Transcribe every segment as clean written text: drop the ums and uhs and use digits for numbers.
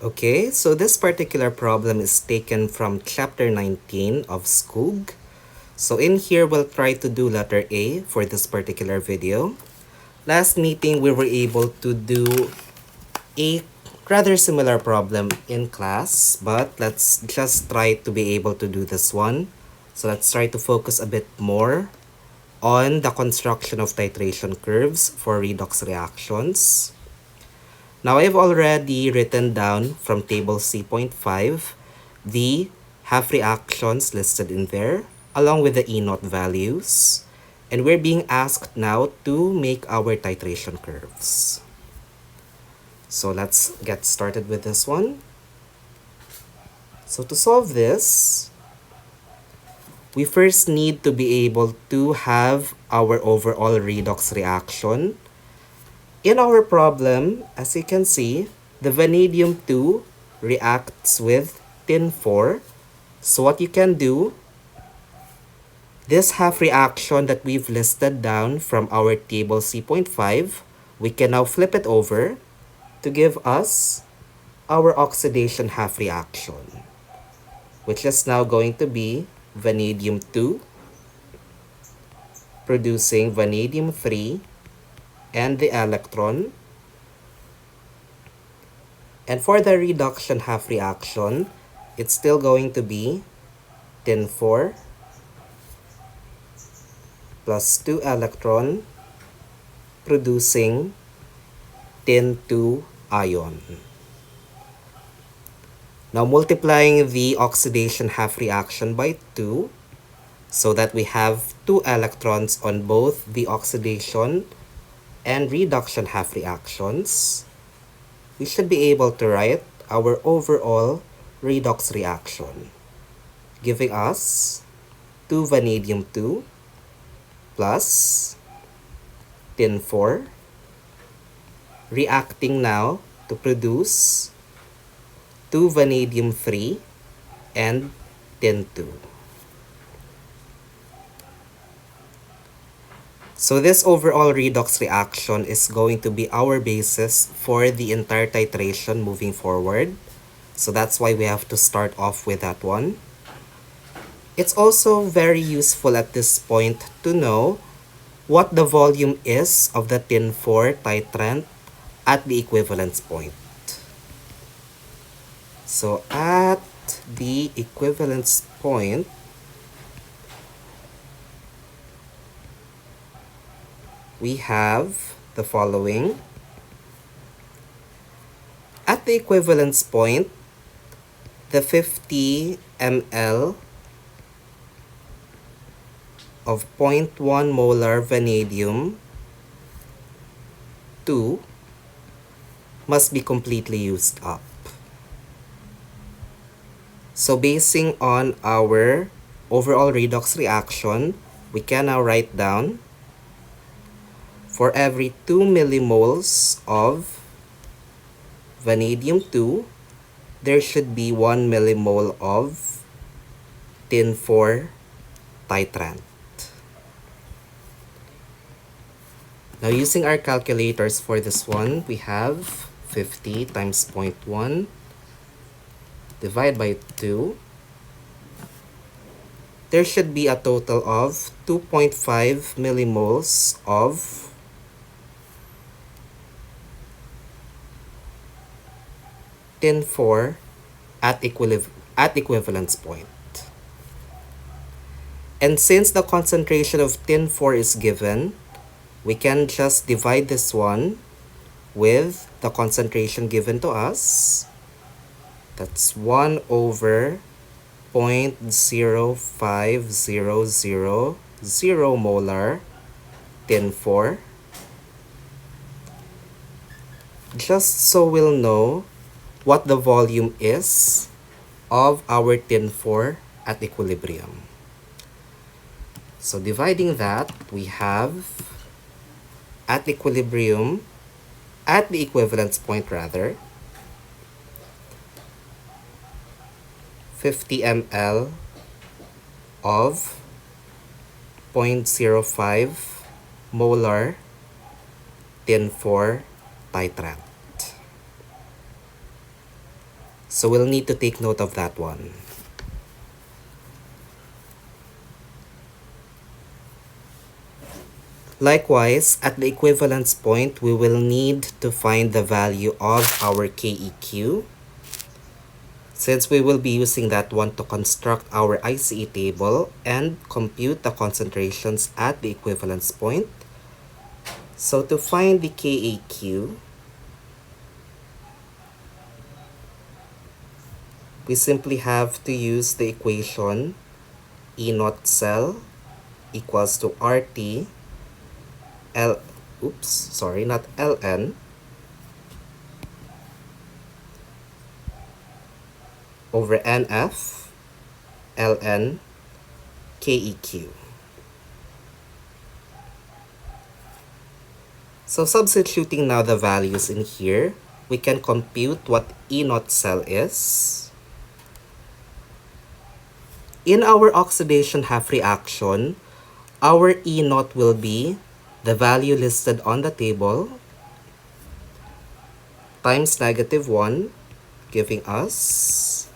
Okay, so this particular problem is taken from chapter 19 of Skoog. So in here, we'll try to do letter A for this particular video. Last meeting, we were able to do a rather similar problem in class, but let's just try to be able to do this one. So let's try to focus a bit more on the construction of titration curves for redox reactions. Now I've already written down from table C.5 the half reactions listed in there along with the E0 values. And we're being asked now to make our titration curves. So let's get started with this one. So to solve this, we first need to be able to have our overall redox reaction. In our problem, as you can see, the vanadium 2 reacts with tin 4. So what you can do, this half reaction that we've listed down from our table C.5, we can now flip it over to give us our oxidation half reaction, which is now going to be vanadium 2 producing vanadium 3 and the electron. And for the reduction half reaction, it's still going to be tin 4 plus 2 electron producing tin 2 ion. Now multiplying the oxidation half reaction by 2 so that we have 2 electrons on both the oxidation and reduction half reactions, we should be able to write our overall redox reaction, giving us 2 vanadium 2 plus tin 4 reacting now to produce 2 vanadium 3 and tin 2. So this overall redox reaction is going to be our basis for the entire titration moving forward. So that's why we have to start off with that one. It's also very useful at this point to know what the volume is of the tin 4 titrant at the equivalence point. So at the equivalence point, we have the following. At the equivalence point, the 50 ml of 0.1 molar vanadium 2 must be completely used up. So basing on our overall redox reaction, we can now write down for every 2 millimoles of vanadium 2, there should be 1 millimole of tin 4 titrant. Now using our calculators for this one, we have 50 times 0.1 divided by 2. There should be a total of 2.5 millimoles of tin 4 at equivalence point. And since the concentration of tin 4 is given, we can just divide this one with the concentration given to us. That's 1 over 0.0500 molar tin 4. Just so we'll know what the volume is of our tin 4 at equilibrium. So dividing that, we have at equilibrium, at the equivalence point rather, 50 ml of 0.05 molar tin 4 titrant. So we'll need to take note of that one. Likewise, at the equivalence point, we will need to find the value of our KEQ. Since we will be using that one to construct our ICE table and compute the concentrations at the equivalence point. So to find the KEQ, we simply have to use the equation E naught cell equals to RT L, oops, sorry, not Ln over NF Ln KEQ. So substituting now the values in here, we can compute what E naught cell is. In our oxidation half reaction, our E naught will be the value listed on the table times -1, giving us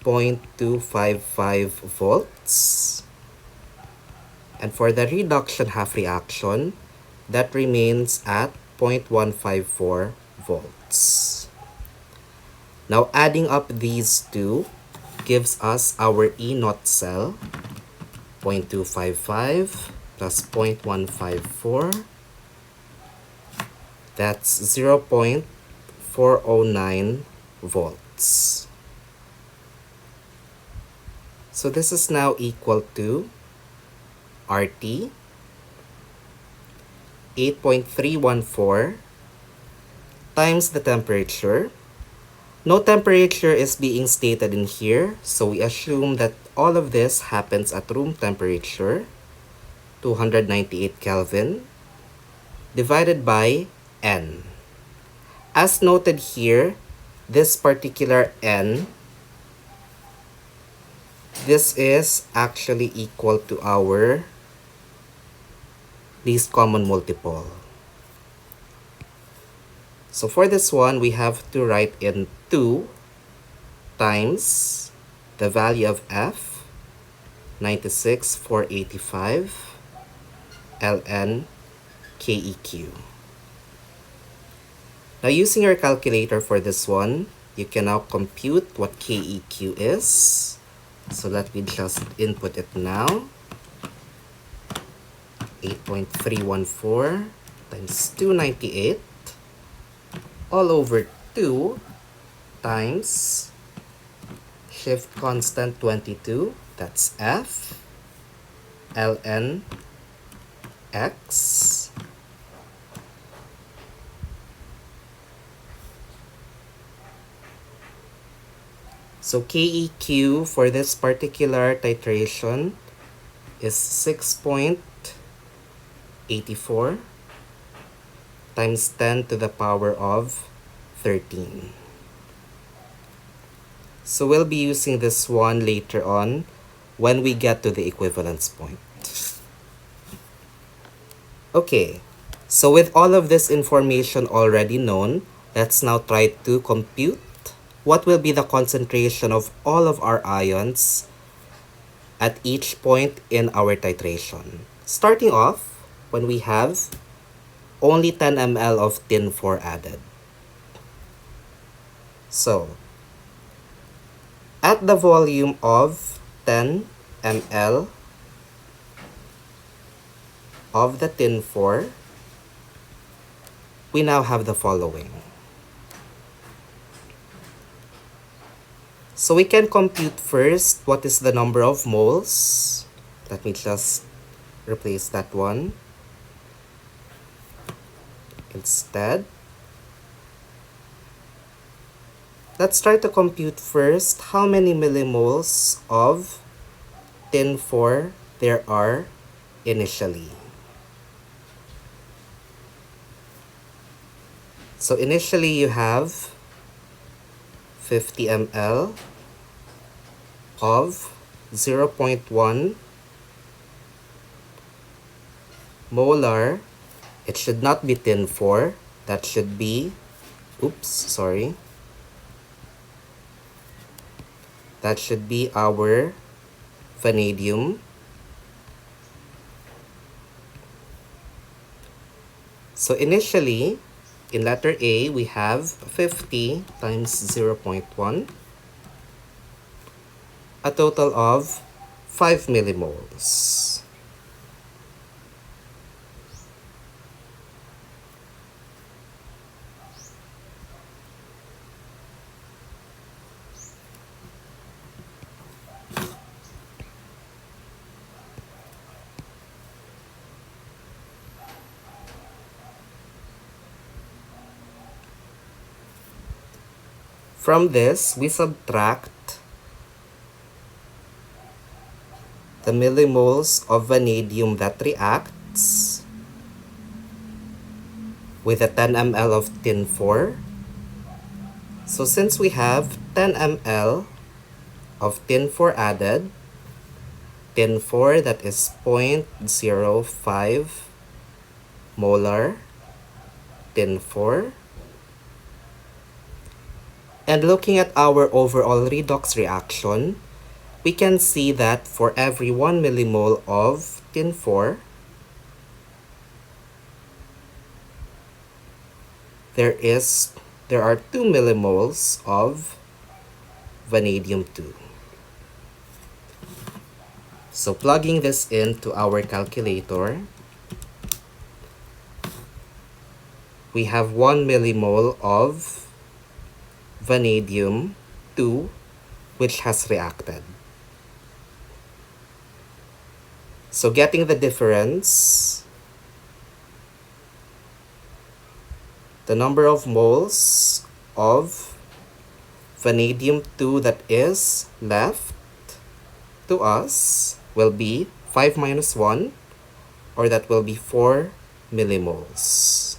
0.255 volts. And for the reduction half reaction, that remains at 0.154 volts. Now adding up these two gives us our E naught cell, 0.255 plus 0.154. That's 0.409 volts. So this is now equal to RT 8.314 times the temperature. No temperature is being stated in here, so we assume that all of this happens at room temperature, 298 Kelvin, divided by N. As noted here, this particular N, this is actually equal to our least common multiple. So for this one, we have to write in 2 times the value of F, 96,485, ln KEQ. Now using your calculator for this one, you can now compute what KEQ is. So let me just input it now. 8.314 times 298 all over 2 times shift constant 22, that's F, ln x, so KEQ for this particular titration is 6.84 times 10 to the power of 13. So we'll be using this one later on when we get to the equivalence point. Okay, so with all of this information already known, let's now try to compute what will be the concentration of all of our ions at each point in our titration. Starting off, when we have only 10 ml of tin 4 added. So, at the volume of 10 ml of the tin 4, we now have the following. So we can compute first what is the number of moles. Let me just replace that one. Instead, let's try to compute first how many millimoles of tin 4 there are initially. So initially you have 50 ml of 0.1 molar. It should not be tin 4. That should be, oops, sorry. That should be our vanadium. So initially, in letter A, we have 50 times 0.1, a total of 5 millimoles. From this, we subtract the millimoles of vanadium that reacts with a 10 ml of tin 4. So since we have 10 ml of tin 4 added, tin 4 that is 0.05 molar tin 4. And looking at our overall redox reaction, we can see that for every 1 millimole of tin 4, there are 2 millimoles of vanadium 2. So plugging this into our calculator, we have 1 millimole of vanadium 2 which has reacted. So getting the difference, the number of moles of vanadium 2 that is left to us will be 5 minus 1, or that will be 4 millimoles.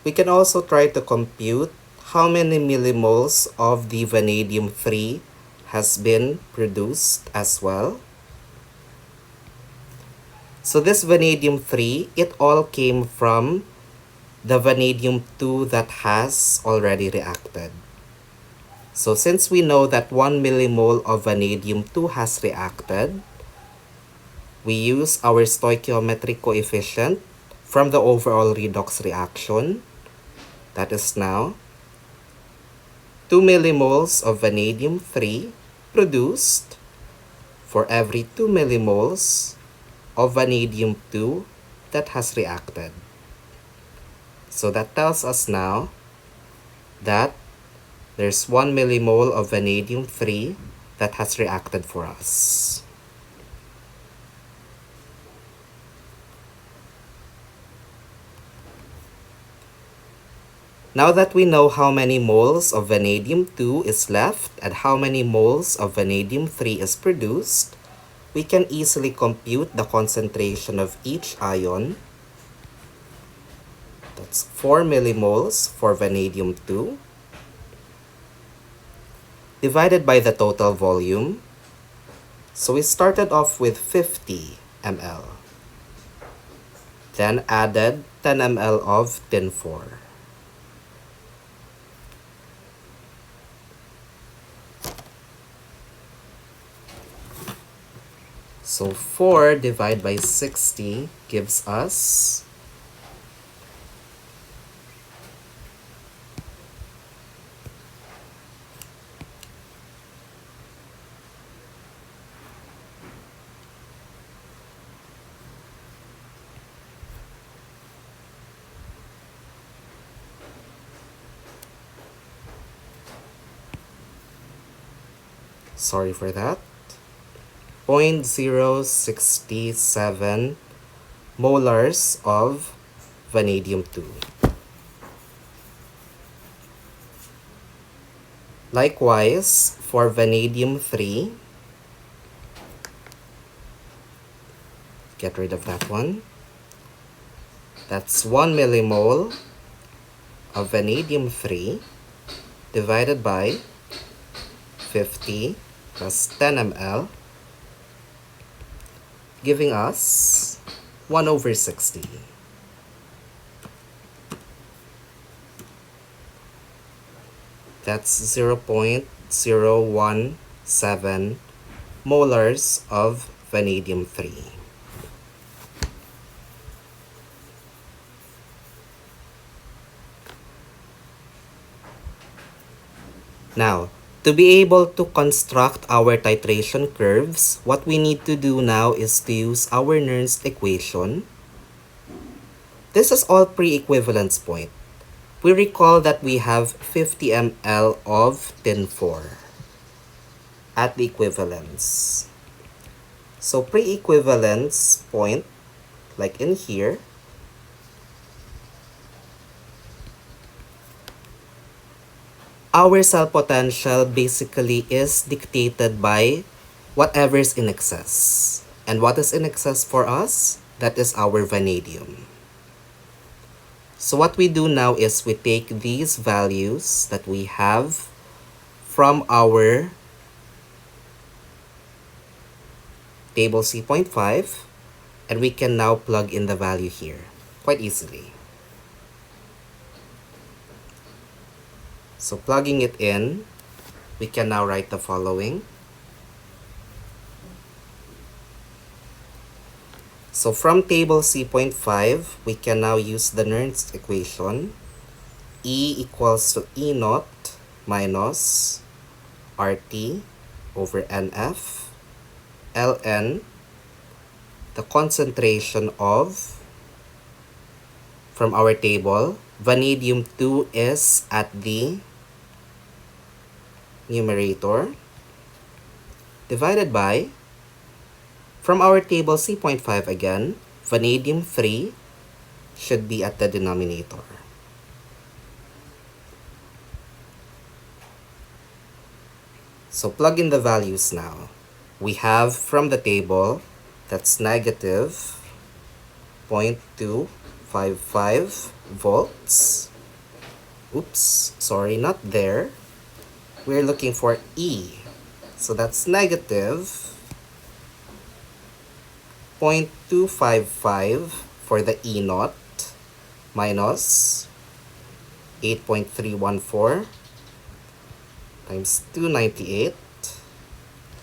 We can also try to compute how many millimoles of the vanadium 3 has been produced as well. So this vanadium 3, it all came from the vanadium 2 that has already reacted. So since we know that 1 millimole of vanadium 2 has reacted, we use our stoichiometric coefficient from the overall redox reaction. That is now 2 millimoles of vanadium 3 produced for every 2 millimoles of vanadium 2 that has reacted. So that tells us now that there's 1 millimole of vanadium 3 that has reacted for us. Now that we know how many moles of vanadium 2 is left and how many moles of vanadium 3 is produced, we can easily compute the concentration of each ion. That's 4 millimoles for vanadium 2 divided by the total volume. So we started off with 50 ml, then added 10 ml of tin 4. So 4 divided by 60 gives us 0.067 molars of vanadium 2. Likewise, for vanadium 3, Get rid of that one. That's 1 millimole of vanadium-3 divided by 50 plus 10 ml, giving us 1 over 60. That's 0.017 molars of vanadium-3. Now, to be able to construct our titration curves, what we need to do now is to use our Nernst equation. This is all pre-equivalence point. We recall that we have 50 ml of tin 4 at the equivalence. So pre-equivalence point, like in here, our cell potential basically is dictated by whatever is in excess. And what is in excess for us? That is our vanadium. So what we do now is we take these values that we have from our table C.5 and we can now plug in the value here quite easily. So plugging it in, we can now write the following. So from table C.5, we can now use the Nernst equation. E equals to E naught minus RT over NF, Ln, the concentration of, from our table, vanadium-2 is at the numerator, divided by, from our table C.5 again, vanadium-3 should be at the denominator. So plug in the values now. We have from the table, that's negative 0.255 volts. Oops, sorry, not there. We're looking for E. So that's negative 0.255 for the E naught minus 8.314 times 298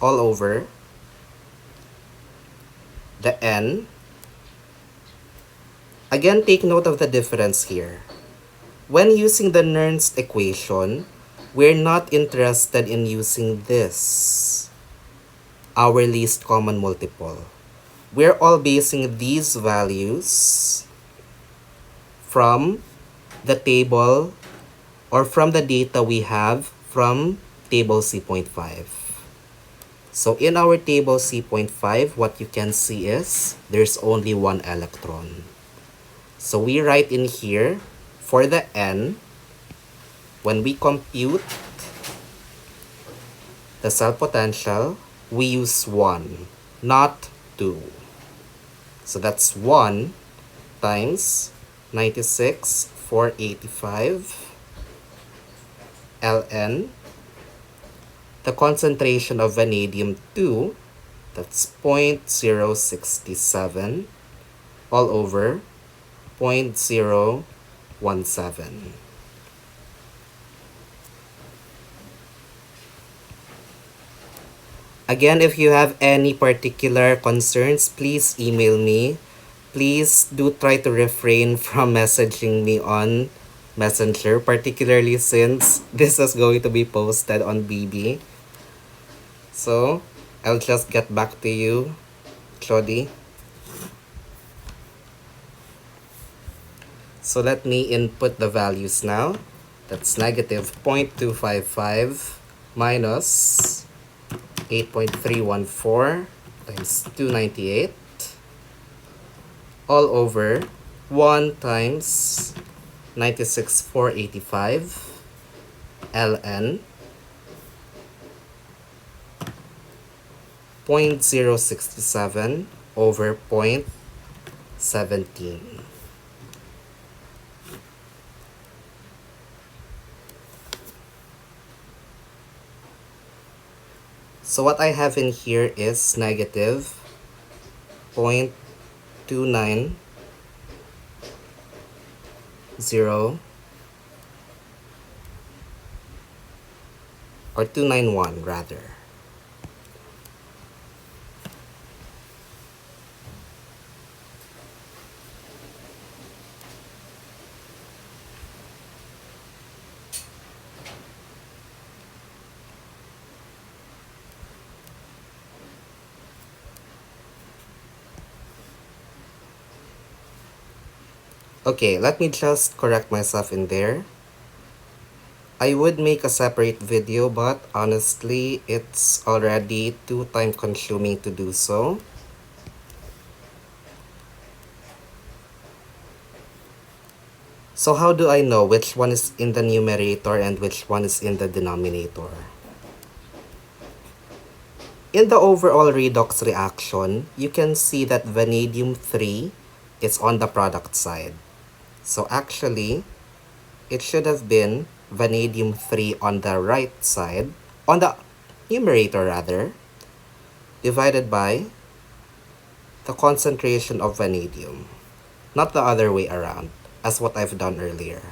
all over the N. Again, take note of the difference here. When using the Nernst equation, we're not interested in using this, our least common multiple. We're all basing these values from the table or from the data we have from table C.5. So in our table C.5, what you can see is there's only one electron. So we write in here for the N, when we compute the cell potential, we use 1, not 2. So that's 1 times 96,485 Ln, the concentration of vanadium-2, that's 0.067 all over 0.017. Again, if you have any particular concerns, please email me. Please do try to refrain from messaging me on Messenger, particularly since this is going to be posted on BB. So, I'll just get back to you, Chody. So let me input the values now. That's negative 0.255 minus 8.314 times 298 all over 1 times 96,485 ln 0.067 over 0.17. So what I have in here is negative 0.290 or 291 rather. Okay, let me just correct myself in there. I would make a separate video, but honestly, it's already too time consuming to do so. So how do I know which one is in the numerator and which one is in the denominator? In the overall redox reaction, you can see that vanadium 3 is on the product side. So actually, it should have been vanadium 3 on the right side, on the numerator rather, divided by the concentration of vanadium, not the other way around, as what I've done earlier.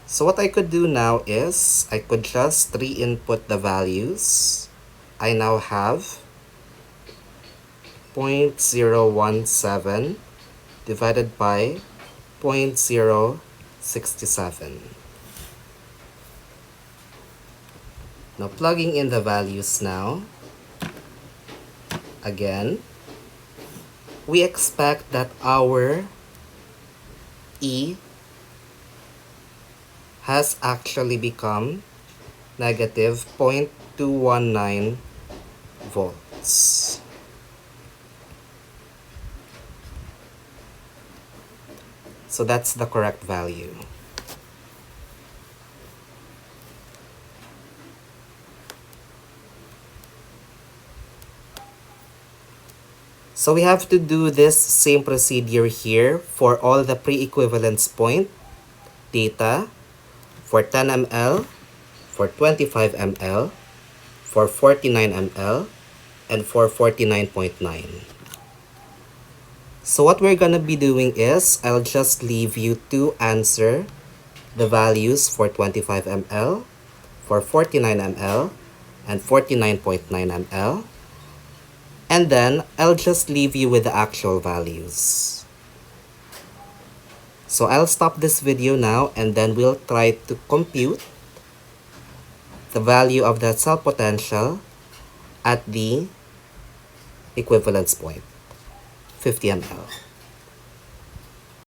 So what I could do now is, I could just re-input the values. I now have 0.017 divided by 0.067. Now plugging in the values now, again, we expect that our E has actually become negative 0.219 volts. So that's the correct value. So we have to do this same procedure here for all the pre-equivalence point data for 10 ml, for 25 ml, for 49 ml, and for 49.9. So what we're gonna be doing is, I'll just leave you to answer the values for 25 ml, for 49 ml, and 49.9 ml. And then, I'll just leave you with the actual values. So I'll stop this video now, and then we'll try to compute the value of the cell potential at the equivalence point, 50 ml.